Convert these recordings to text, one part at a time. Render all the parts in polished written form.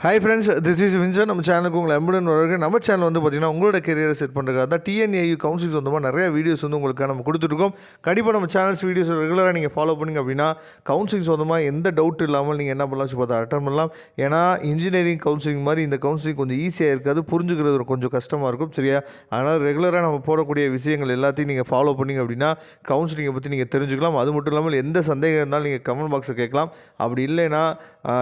Hi friends, this is Vinson. நம்ம சேனலுக்கு உங்களை எம்புடன் வரக்கு. நம்ம சேனல் வந்து பார்த்தீங்கன்னா உங்களோட கெரியரை செட் பண்ணுறதுக்காக தான் டிஎன்ஏயு கவுன்சிலிங் சொந்தமாக நிறைய வீடியோஸ் வந்து உங்களுக்கு நம்ம கொடுத்துருக்கோம். கண்டிப்பாக நம்ம சேனல்ஸ் வீடியோஸ் ரெகுலராக நீங்கள் ஃபாலோ பண்ணிங்க அப்படின்னா கவுன்சிலிங் சொந்தமாக எந்த டவுட் இல்லாமல் நீங்கள் என்ன பண்ணலாம் பார்த்தா அட்டன் பண்ணலாம். ஏன்னா இன்ஜினியரிங் கவுன்சிலிங் மாதிரி இந்த கவுன்சிலிங் கொஞ்சம் ஈஸியாக இருக்காது, புரிஞ்சுக்கிறது கொஞ்சம் கஷ்டமாக இருக்கும். சரியா? அதனால் ரெகுலராக நம்ம போடக்கூடிய விஷயங்கள் எல்லாத்தையும் நீங்கள் ஃபாலோ பண்ணிங்க அப்படின்னா கவுன்சிலிங்கை பற்றி நீங்கள் தெரிஞ்சுக்கலாம். அது மட்டும் இல்லாமல் எந்த சந்தேகம் இருந்தாலும் நீங்கள் கமெண்ட் பாக்ஸில் கேட்கலாம். அப்படி இல்லைன்னா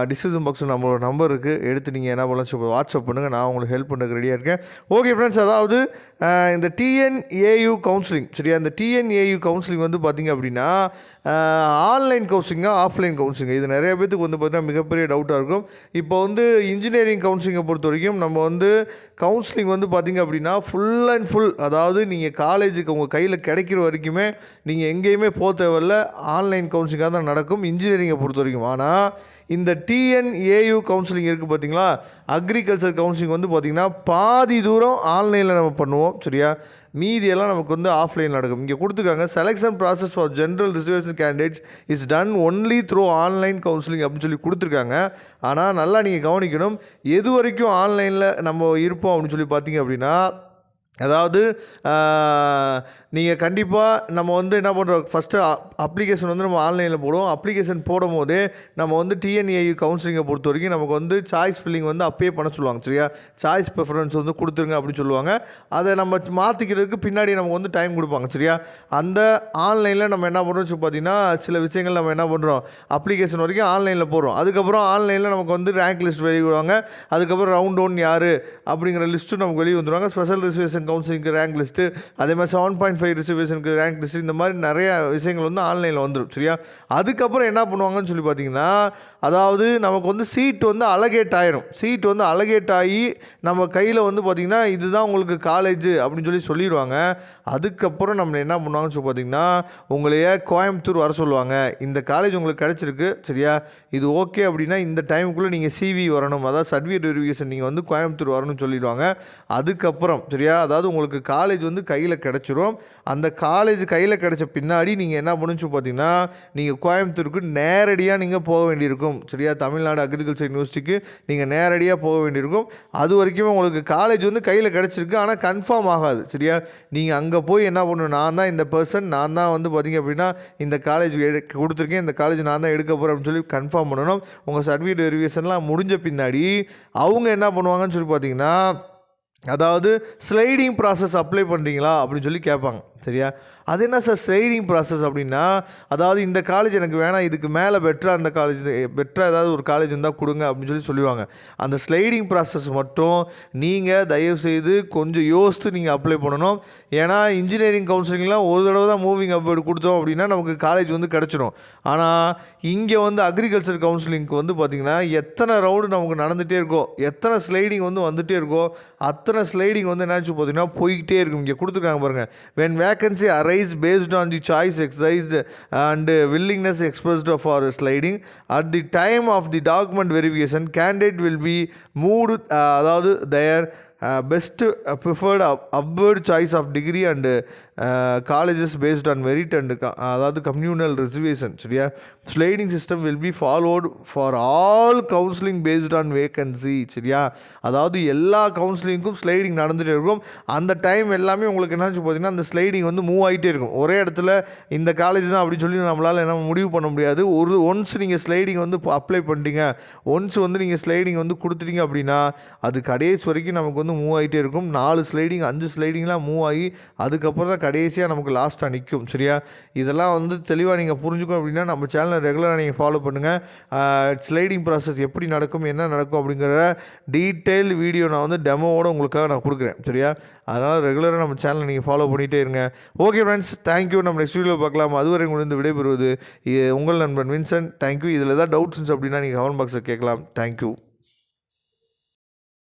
டிஸ்கிரிப்ஷன் பாக்ஸில் நம்மளோட நம்பர் இருக்குது, எடுத்து நீங்கள் என்ன பண்ணலாம் வாட்ஸ்அப் பண்ணுங்கள். நான் உங்களுக்கு ஹெல்ப் பண்ணுறதுக்கு ரெடியாக இருக்கேன். ஓகே ஃப்ரெண்ட்ஸ், அதாவது இந்த டிஎன்ஏயு கவுன்சிலிங், சரியா? இந்த டிஎன்ஏயு கவுன்சிலிங் வந்து பார்த்திங்க அப்படின்னா ஆன்லைன் கவுன்சிலிங்கா ஆஃப்லைன் கவுன்சிலிங், இது நிறைய பேத்துக்கு வந்து பார்த்திங்கன்னா மிகப்பெரிய டவுட்டாக இருக்கும். இப்போ வந்து இன்ஜினியரிங் கவுன்சிலிங்கை பொறுத்த வரைக்கும் நம்ம வந்து கவுன்சிலிங் வந்து பார்த்திங்க அப்படின்னா ஃபுல் அண்ட் ஃபுல், அதாவது நீங்கள் காலேஜுக்கு உங்கள் கையில் கிடைக்கிற வரைக்குமே நீங்கள் எங்கேயுமே போக தேவையில்ல, ஆன்லைன் கவுன்சிலிங்காக தான் நடக்கும் இன்ஜினியரிங்கை பொறுத்த வரைக்கும். ஆனால் இந்த டிஎன்ஏயு கவுன்சிலிங் இருக்குது பார்த்தீங்களா, அக்ரிகல்ச்சர் கவுன்சிலிங் வந்து பார்த்திங்கன்னா பாதி தூரம் ஆன்லைனில் நம்ம பண்ணுவோம், சரியா? மீதியெல்லாம் நமக்கு வந்து ஆஃப்லைன் நடக்கும். இங்கே கொடுத்துருக்காங்க, selection process for general reservation candidates is done only through online counselling அப்படின்னு சொல்லி கொடுத்துருக்காங்க. ஆனால் நல்லா நீங்கள் கவனிக்கணும், எது வரைக்கும் ஆன்லைனில் நம்ம இருப்போம் அப்படின்னு சொல்லி பார்த்தீங்க அப்படின்னா, அதாவது நீங்கள் கண்டிப்பாக நம்ம வந்து என்ன பண்ணுறோம், ஃபஸ்ட்டு அப்ளிகேஷன் வந்து நம்ம ஆன்லைனில் போடுவோம். அப்ளிகேஷன் போடும் போதே நம்ம வந்து டிஎன்ஏயு கவுன்சிலிங்கை பொறுத்த வரைக்கும் நமக்கு வந்து சாய்ஸ் ஃபில்லிங் வந்து அப்பயே பண்ண சொல்லுவாங்க, சரியா? சாய்ஸ் ப்ரிஃபரன்ஸ் வந்து கொடுத்துருங்க அப்படின்னு சொல்லுவாங்க. அதை நம்ம மாற்றிக்கிறதுக்கு பின்னாடி நமக்கு வந்து டைம் கொடுப்பாங்க, சரியா? அந்த ஆன்லைனில் நம்ம என்ன பண்ணுறோம் பார்த்தீங்கன்னா சில விஷயங்கள் நம்ம என்ன பண்ணுறோம், அப்ளிகேஷன் வரைக்கும் ஆன்லைனில் போடுறோம். அதுக்கப்புறம் ஆன்லைனில் நமக்கு வந்து ரேங்க் லிஸ்ட் வெளியிடுவாங்க. அதுக்கப்புறம் ரவுண்ட் ஒன் யார் அப்படிங்கிற லிஸ்ட்டு நமக்கு வெளியே வந்துடுவாங்க. ஸ்பெஷல் ரிசர்வேஷன் கவுன்சிலிங்க்கு ரேங்க் லிஸ்ட்டு, அதே மாதிரி 7.5 ரிசர்வேஷனுக்கு ரேங்க் லிஸ்ட், இந்த மாதிரி நிறைய விஷயங்கள் வந்து ஆன்லைனில் வந்துடும், சரியா? அதுக்கப்புறம் என்ன பண்ணுவாங்கன்னு சொல்லி பார்த்தீங்கன்னா, அதாவது நமக்கு வந்து சீட் வந்து அலகேட் ஆயிரும். சீட் வந்து அலகேட் ஆகி நம்ம கையில் வந்து பார்த்திங்கன்னா இதுதான் உங்களுக்கு காலேஜ் அப்படின்னு சொல்லி சொல்லிடுவாங்க. அதுக்கப்புறம் நம்ம என்ன பண்ணுவாங்கன்னு சொல்லி பார்த்தீங்கன்னா உங்களையே கோயம்புத்தூர் வர சொல்லுவாங்க. இந்த காலேஜ் உங்களுக்கு கிடச்சிருக்கு, சரியா? இது ஓகே அப்படின்னா இந்த டைமுக்குள்ளே நீங்கள் சிவி வரணும், அதாவது சர்டிஃபிகேட் வெரிஃபிகேஷன் நீங்கள் வந்து கோயம்புத்தூர் வரணும்னு சொல்லிடுவாங்க. அதுக்கப்புறம், சரியா, அதாவது உங்களுக்கு காலேஜ் வந்து கையில் கிடச்சிரும். அந்த காலேஜ் கையில் கிடச்ச பின்னாடி நீங்கள் என்ன பண்ணுச்சு பார்த்தீங்கன்னா நீங்கள் கோயம்புத்தூருக்கு நேரடியாக நீங்கள் போக வேண்டியிருக்கும், சரியா? தமிழ்நாடு அக்ரிகல்ச்சர் யூனிவர்சிட்டிக்கு நீங்கள் நேரடியாக போக வேண்டியிருக்கும். அது வரைக்கும் உங்களுக்கு காலேஜ் வந்து கையில் கிடச்சிருக்கு, ஆனால் கன்ஃபார்ம் ஆகாது, சரியா? நீங்கள் அங்கே போய் என்ன பண்ணணும், நான் தான் இந்த பர்சன், நான் தான் வந்து பார்த்திங்க அப்படின்னா இந்த காலேஜ் கொடுத்துருக்கேன், இந்த காலேஜ் நான் தான் எடுக்க போகிறேன் அப்படின்னு சொல்லி கன்ஃபார்ம் பண்ணணும். உங்கள் சர்டிஃபிகேட் வெரிஃபிகேஷன்லாம் முடிஞ்ச பின்னாடி அவங்க என்ன பண்ணுவாங்கன்னு சொல்லி பார்த்தீங்கன்னா, அதாவது ஸ்லைடிங் ப்ராசஸ் அப்ளை பண்ணுறீங்களா அப்படின்னு சொல்லி கேட்பாங்க, சரியா? அது என்ன சார் ஸ்லைடிங் ப்ராசஸ் அப்படின்னா, அதாவது இந்த காலேஜ் எனக்கு வேணாம், இதுக்கு மேலே பெட்டராக அந்த காலேஜ் பெட்டராக ஏதாவது ஒரு காலேஜ் இருந்தால் கொடுங்க அப்படின்னு சொல்லுவாங்க. அந்த ஸ்லைடிங் ப்ராசஸ் மட்டும் நீங்கள் தயவுசெய்து கொஞ்சம் யோசித்து நீங்கள் அப்ளை பண்ணணும். ஏன்னா இன்ஜினியரிங் கவுன்சிலிங்லாம் ஒரு தடவை தான் மூவிங் அப்வேர்டு கொடுத்தோம் அப்படின்னா நமக்கு காலேஜ் வந்து கிடச்சிடும். ஆனால் இங்கே வந்து அக்ரிகல்ச்சர் கவுன்சிலிங்க்கு வந்து பார்த்திங்கன்னா எத்தனை ரவுண்டு நமக்கு நடந்துகிட்டே இருக்கோ, எத்தனை ஸ்லைடிங் வந்து வந்துகிட்டே இருக்கோ, அத்தனை ஸ்லைடிங் வந்து என்னாச்சு பார்த்தீங்கன்னா போய்கிட்டே இருக்கும். இங்கே கொடுத்துருக்காங்க பாருங்கள், when vacancy arise based on the choice exercised and willingness expressed for sliding at the time of the document verification, candidate will be moved அதாவது their best preferred upward choice of degree and colleges based on merit and அதாவது communal reservation, சரியா? Sliding system will be followed for all counseling based on vacancy, சரியா? அதாவது எல்லா கவுன்சிலிங்க்கும் sliding நடந்துகிட்டே இருக்கும். அந்த time எல்லாமே உங்களுக்கு என்னாச்சு பார்த்தீங்கன்னா அந்த ஸ்லைடிங் வந்து மூவ் ஆகிட்டே இருக்கும். ஒரே இடத்துல இந்த காலேஜ் தான் அப்படின்னு சொல்லி நம்மளால் என்ன முடிவு பண்ண முடியாது. ஒன்ஸ் நீங்கள் ஸ்லைடிங் வந்து அப்ளை பண்ணிட்டீங்க, ஒன்ஸ் வந்து நீங்கள் ஸ்லைடிங் வந்து கொடுத்துட்டீங்க அப்படின்னா அது கடைசி வரைக்கும் நமக்கு வந்து மூவ் ஆகிட்டே இருக்கும். 4 ஸ்லைடிங் 5 ஸ்லைடிங்லாம் மூவ் ஆகி அதுக்கப்புறம் தான் கடைசியாக நமக்கு லாஸ்ட்டாக நிற்கும், சரியா? இதெல்லாம் வந்து தெளிவாக நீங்கள் புரிஞ்சுக்கணும் அப்படின்னா நம்ம சேனலை ரெகுலராக நீங்கள் ஃபாலோ பண்ணுங்கள். ஸ்லைடிங் ப்ராசஸ் எப்படி நடக்கும், என்ன நடக்கும் அப்படிங்கிற டீட்டெயில் வீடியோ நான் வந்து டெமோவோடு உங்களுக்காக நான் கொடுக்குறேன், சரியா? அதனால் ரெகுலராக நம்ம சேனலை நீங்கள் ஃபாலோ பண்ணிகிட்டே இருங்க. Okay friends, thank you. நம்ம நெக்ஸ்ட் வீடியோ பார்க்கலாம். அதுவரை உங்களுக்கு விடைபெறுவது உங்கள் நண்பன் வின்சன். தேங்க்யூ. இதில் ஏதாவது டவுட்ஸ் அப்படின்னா நீங்கள் கமெண்ட் பாக்ஸில் கேட்கலாம். தேங்க்யூ.